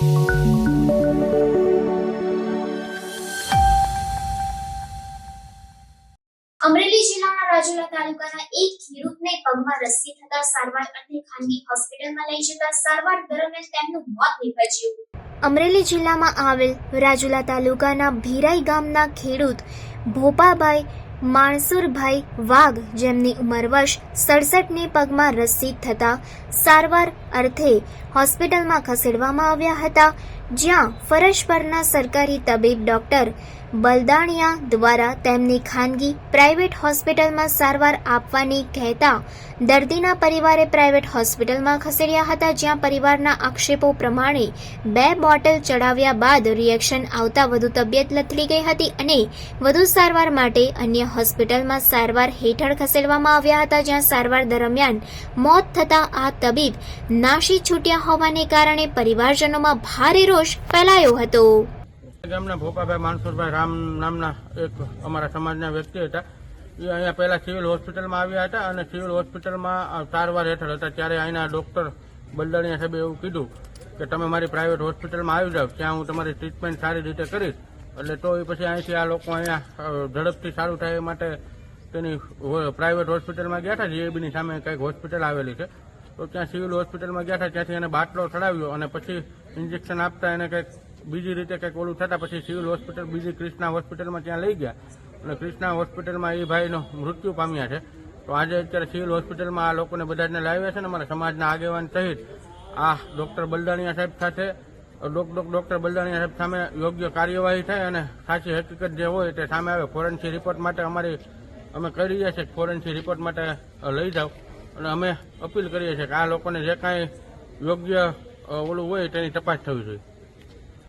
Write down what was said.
અમરેલી જિલ્લાના રાજુલા તાલુકાના એક ખેડૂતને પગમાં રસ્સી થતા સારવાર અર્થે ખાનગી હોસ્પિટલમાં લઈ જતા સારવાર દરમિયાન તેમનું મોત નીપજ્યું। અમરેલી જિલ્લામાં આવેલ રાજુલા તાલુકાના ભીરાઈ ગામના ખેડૂત ભોપાભાઈ માણસુરભાઈ વાઘ, જેમની ઉંમર વર્ષ 67ની પગમાં રસ્સી થતા સારવાર અર્થે હોસ્પિટલમાં ખસેડવામાં આવ્યા હતા, જ્યાં ફરજ પરના સરકારી તબીબ ડોક્ટર બલદાણિયા દ્વારા તેમની ખાનગી પ્રાઇવેટ હોસ્પિટલમાં સારવાર આપવાની કહેતા દર્દીના પરિવારે પ્રાઇવેટ હોસ્પિટલમાં ખસેડ્યા હતા, જ્યાં પરિવારના આક્ષેપો પ્રમાણે 2 બોટલ ચડાવ્યા બાદ રિએક્શન આવતા વધુ તબિયત લથડી ગઈ હતી અને વધુ સારવાર માટે અન્ય હોસ્પિટલમાં સારવાર હેઠળ ખસેડવામાં આવ્યા હતા, જ્યાં સારવાર દરમિયાન મોત થતા આ તબીબ નાસી છૂટ્યા હોવાને કારણે પરિવારજનોમાં ભારે રોષ ફેલાયો હતો। ગામના ભોપાભાઈ માનસુરભાઈ રામ નામના એક અમારા સમાજના વ્યક્તિ હતા। એ અહીંયા પહેલા સિવિલ હોસ્પિટલમાં આવ્યા હતા અને સિવિલ હોસ્પિટલમાં સારવાર હેઠળ હતા, ત્યારે અહીંના ડૉક્ટર બલદાણિયા સાહેબે એવું કીધું કે તમે મારી પ્રાઇવેટ હોસ્પિટલમાં આવી જાઓ, ત્યાં હું તમારી ટ્રીટમેન્ટ સારી રીતે કરીશ। એટલે તો એ પછી અહીંથી આ લોકો અહીંયા ઝડપથી સારું થાય એ માટે તેની પ્રાઇવેટ હોસ્પિટલમાં ગયા હતા। જીએબીની સામે કંઈક હોસ્પિટલ આવેલી છે, તો ત્યાં સિવિલ હોસ્પિટલમાં ગયા હતા, ત્યાંથી એને બાટલો ચડાવ્યો અને પછી ઇન્જેક્શન આપતા એને કંઈક બીજી રીતે કંઈક ઓલું થતાં પછી સિવિલ હોસ્પિટલ બીજી ક્રિષ્ના હોસ્પિટલમાં ત્યાં લઈ ગયા અને ક્રિષ્ના હોસ્પિટલમાં એ ભાઈનો મૃત્યુ પામ્યા છે। તો આજે અત્યારે સિવિલ હોસ્પિટલમાં આ લોકોને બધાને લાવ્યા છે ને અમારા સમાજના આગેવાન સહિત આ ડૉક્ટર બલદાણિયા સાહેબ સાથે ડૉક્ટર બલદાણિયા સાહેબ સામે યોગ્ય કાર્યવાહી થાય અને સાચી હકીકત જે હોય તે સામે આવે। ફોરેન્સિક રિપોર્ટ માટે અમે કરી રહ્યા છીએ, ફોરેન્સિક રિપોર્ટ માટે લઈ જાઓ અને અમે અપીલ કરીએ છીએ કે આ લોકોને જે કાંઈ યોગ્ય ઓલું હોય તેની તપાસ થવી જોઈએ।